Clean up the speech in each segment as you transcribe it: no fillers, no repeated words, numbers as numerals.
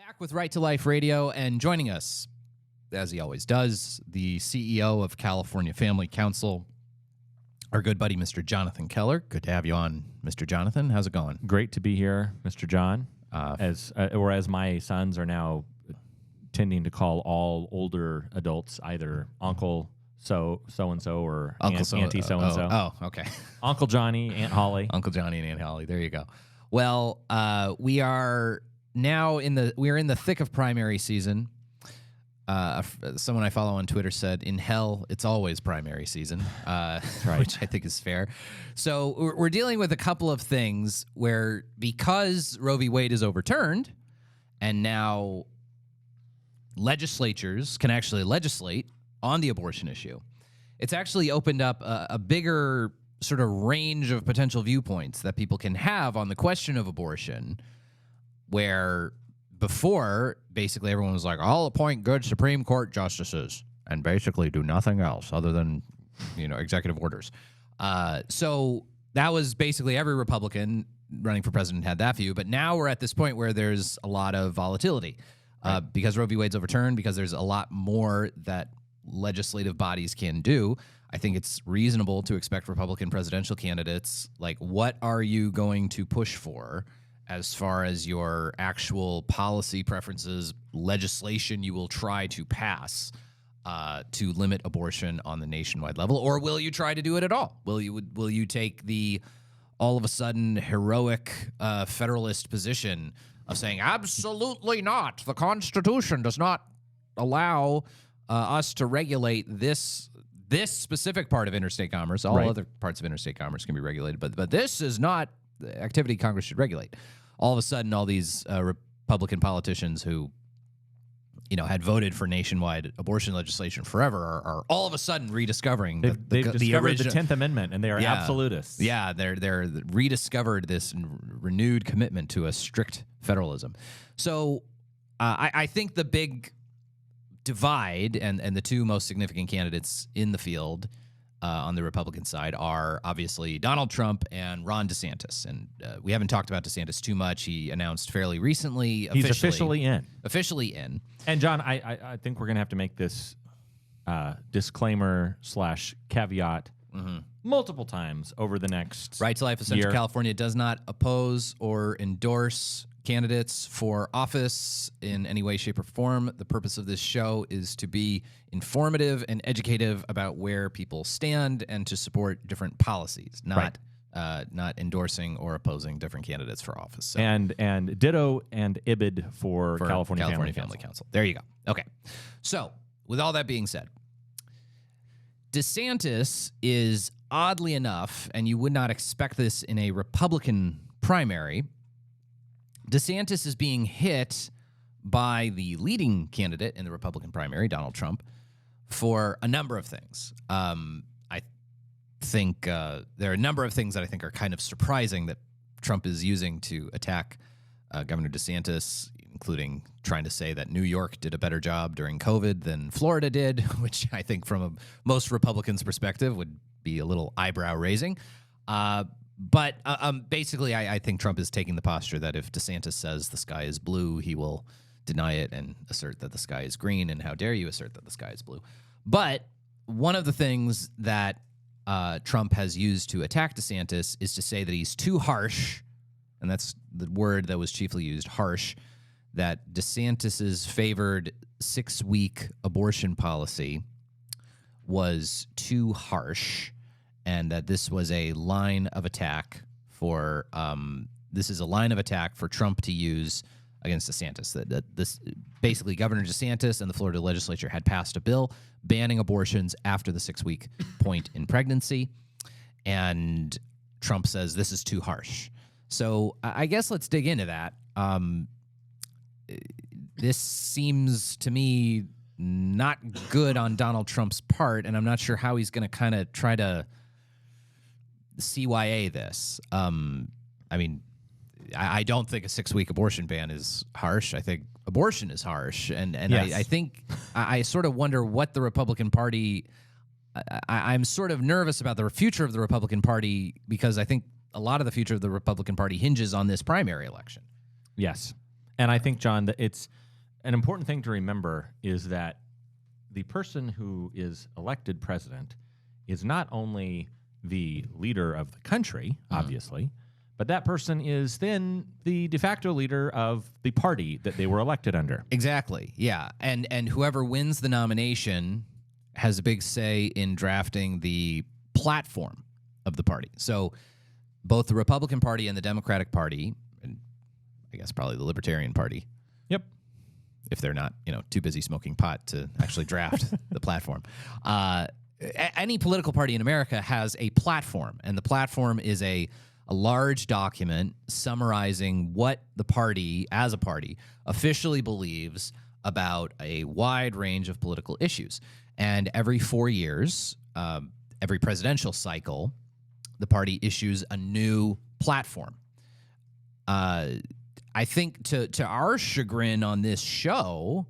Back with Right to Life Radio, and joining us, as he always does, the CEO of California Family Council, our good buddy, Mr. Jonathan Keller. Good to have you on, Mr. Jonathan. How's it going? Great to be here, Mr. John. As my sons are now tending to call all older adults either Uncle so-and-so or Auntie so-and-so. Oh, okay. Uncle Johnny, Aunt Holly. Uncle Johnny and Aunt Holly. There you go. Well, we are now in the thick of primary season. Someone I follow on Twitter said, "In hell, it's always primary season," right. which I think is fair. So we're dealing with a couple of things where, because Roe v. Wade is overturned, and now legislatures can actually legislate on the abortion issue, it's actually opened up a bigger sort of range of potential viewpoints that people can have on the question of abortion, where before, basically everyone was like, I'll appoint good Supreme Court justices and basically do nothing else other than, executive orders. So that was basically every Republican running for president had that view. But now we're at this point where there's a lot of volatility because Roe v. Wade's overturned, because there's a lot more that legislative bodies can do. I think it's reasonable to expect Republican presidential candidates, like, what are you going to push for as far as your actual policy preferences, legislation you will try to pass to limit abortion on the nationwide level? Or will you try to do it at all? Will you take the all of a sudden heroic federalist position of saying, absolutely not, the Constitution does not allow us to regulate this specific part of interstate commerce. All other parts of interstate commerce can be regulated, but this is not the activity Congress should regulate. All of a sudden, all these Republican politicians who, had voted for nationwide abortion legislation forever are all of a sudden rediscovering they've discovered the 10th Amendment, and they are absolutists. Yeah, they're rediscovered this renewed commitment to a strict federalism. So I think the big divide and the two most significant candidates in the field on the Republican side are obviously Donald Trump and Ron DeSantis. And we haven't talked about DeSantis too much. He announced fairly recently. He's officially in. Officially in. And, John, I think we're going to have to make this disclaimer/caveat multiple times over the next Right to Life Essential year. California does not oppose or endorse candidates for office in any way, shape, or form. The purpose of this show is to be informative and educative about where people stand and to support different policies, not endorsing or opposing different candidates for office. So, and ditto and IBID for California Family Council. There you go. Okay. So with all that being said, DeSantis is, oddly enough, and you would not expect this in a Republican primary, DeSantis is being hit by the leading candidate in the Republican primary, Donald Trump, for a number of things. I think there are a number of things that I think are kind of surprising that Trump is using to attack Governor DeSantis, including trying to say that New York did a better job during COVID than Florida did, which I think from most Republicans' perspective would be a little eyebrow-raising. But basically, I think Trump is taking the posture that if DeSantis says the sky is blue, he will deny it and assert that the sky is green, and how dare you assert that the sky is blue. But one of the things that Trump has used to attack DeSantis is to say that he's too harsh, and that's the word that was chiefly used, harsh, that DeSantis's favored 6-week abortion policy was too harsh, and that this was a line of attack for Trump to use against DeSantis. That this basically, Governor DeSantis and the Florida legislature had passed a bill banning abortions after the 6-week point in pregnancy, and Trump says this is too harsh. So I guess let's dig into that. This seems to me not good on Donald Trump's part, and I'm not sure how he's going to kind of try to CYA this. I don't think a 6-week abortion ban is harsh. I think abortion is harsh. And yes. I think I sort of wonder what the Republican Party, I'm sort of nervous about the future of the Republican Party, because I think a lot of the future of the Republican Party hinges on this primary election. Yes. And I think, John, that it's an important thing to remember is that the person who is elected president is not only the leader of the country, obviously, but that person is then the de facto leader of the party that they were elected under. Exactly. Yeah. And whoever wins the nomination has a big say in drafting the platform of the party. So both the Republican Party and the Democratic Party, and I guess probably the Libertarian Party, Yep. if they're not, too busy smoking pot to actually draft the platform. Any political party in America has a platform, and the platform is a large document summarizing what the party, as a party, officially believes about a wide range of political issues. And every 4 years, every presidential cycle, the party issues a new platform. I think to our chagrin on this show,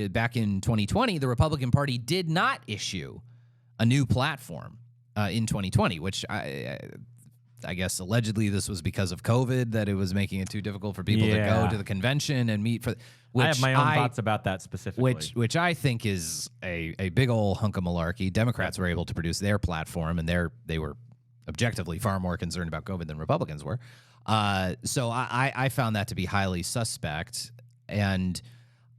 back in 2020, the Republican Party did not issue a new platform in 2020, which I guess allegedly this was because of COVID, that it was making it too difficult for people to go to the convention and meet for. I have my own thoughts about that specifically. Which I think is a big old hunk of malarkey. Democrats were able to produce their platform, and they were objectively far more concerned about COVID than Republicans were. So I found that to be highly suspect, and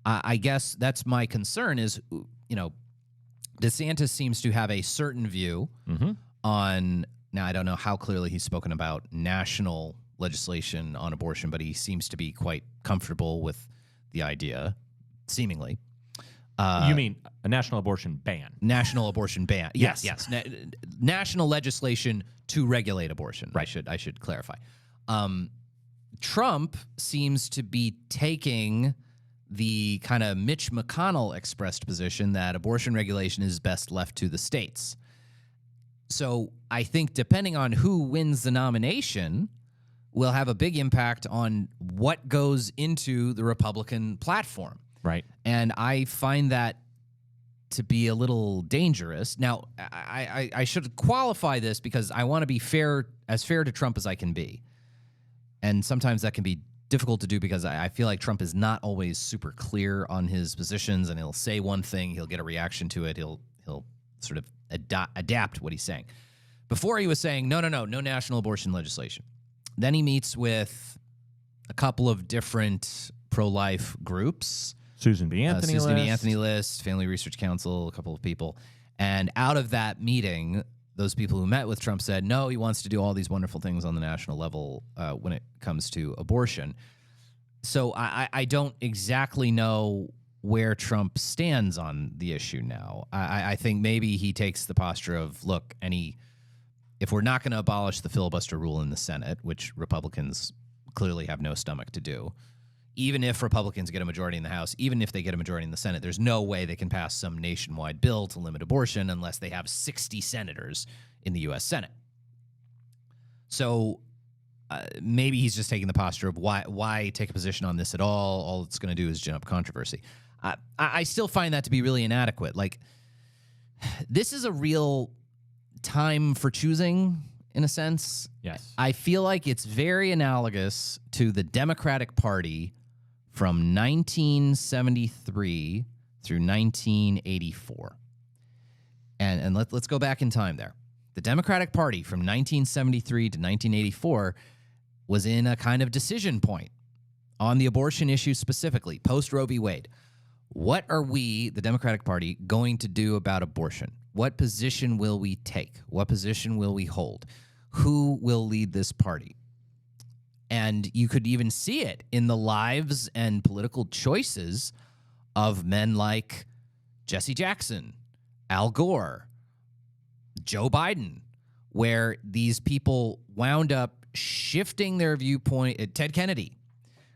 I guess that's my concern is, DeSantis seems to have a certain view on, now I don't know how clearly he's spoken about national legislation on abortion, but he seems to be quite comfortable with the idea, seemingly. You mean a national abortion ban? National abortion ban. Yes. National legislation to regulate abortion. Right. I should clarify. Trump seems to be taking the kind of Mitch McConnell expressed position that abortion regulation is best left to the states. So I think depending on who wins the nomination will have a big impact on what goes into the Republican platform. Right. And I find that to be a little dangerous. Now, I should qualify this because I want to be fair to Trump as I can be. And sometimes that can be difficult to do because I feel like Trump is not always super clear on his positions, and he'll say one thing, he'll get a reaction to it, he'll sort of adapt what he's saying. Before he was saying, no national abortion legislation. Then he meets with a couple of different pro-life groups. Susan B. Anthony List, Family Research Council, a couple of people. And out of that meeting, those people who met with Trump said, no, he wants to do all these wonderful things on the national level when it comes to abortion. So I don't exactly know where Trump stands on the issue now. I think maybe he takes the posture of, look, if we're not going to abolish the filibuster rule in the Senate, which Republicans clearly have no stomach to do, even if Republicans get a majority in the House, even if they get a majority in the Senate, there's no way they can pass some nationwide bill to limit abortion unless they have 60 senators in the U.S. Senate. So maybe he's just taking the posture of why take a position on this at all? All it's going to do is gin up controversy. I still find that to be really inadequate. Like, this is a real time for choosing, in a sense. Yes. I feel like it's very analogous to the Democratic Party from 1973 through 1984. And let's go back in time there. The Democratic Party from 1973 to 1984 was in a kind of decision point on the abortion issue specifically, post Roe v. Wade. What are we, the Democratic Party, going to do about abortion? What position will we take? What position will we hold? Who will lead this party? And you could even see it in the lives and political choices of men like Jesse Jackson, Al Gore, Joe Biden, where these people wound up shifting their viewpoint. Ted Kennedy,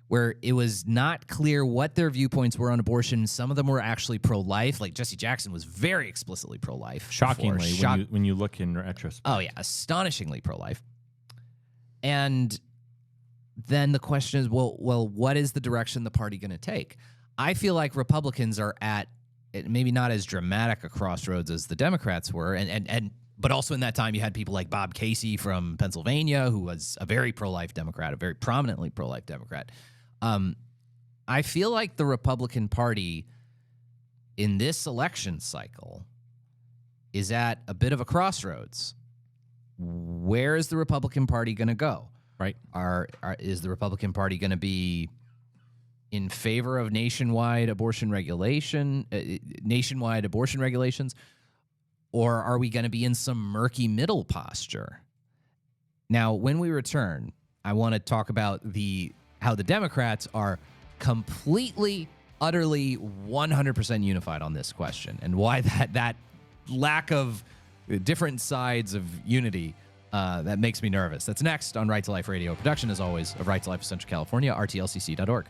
where it was not clear what their viewpoints were on abortion. Some of them were actually pro-life. Like Jesse Jackson was very explicitly pro-life. Shockingly, when you look in retrospect. Oh, yeah, astonishingly pro-life. And then the question is, well, what is the direction the party going to take? I feel like Republicans are at maybe not as dramatic a crossroads as the Democrats were, but also in that time you had people like Bob Casey from Pennsylvania, who was a very pro-life Democrat, a very prominently pro-life Democrat. I feel like the Republican Party in this election cycle is at a bit of a crossroads. Where is the Republican Party going to go? Right. Is the Republican Party going to be in favor of nationwide abortion regulations, or are we going to be in some murky middle posture? Now, when we return, I want to talk about how the Democrats are completely, utterly, 100% unified on this question, and why that lack of different sides of unity that makes me nervous. That's next on Right to Life Radio, production, as always, of Right to Life of Central California, rtlcc.org.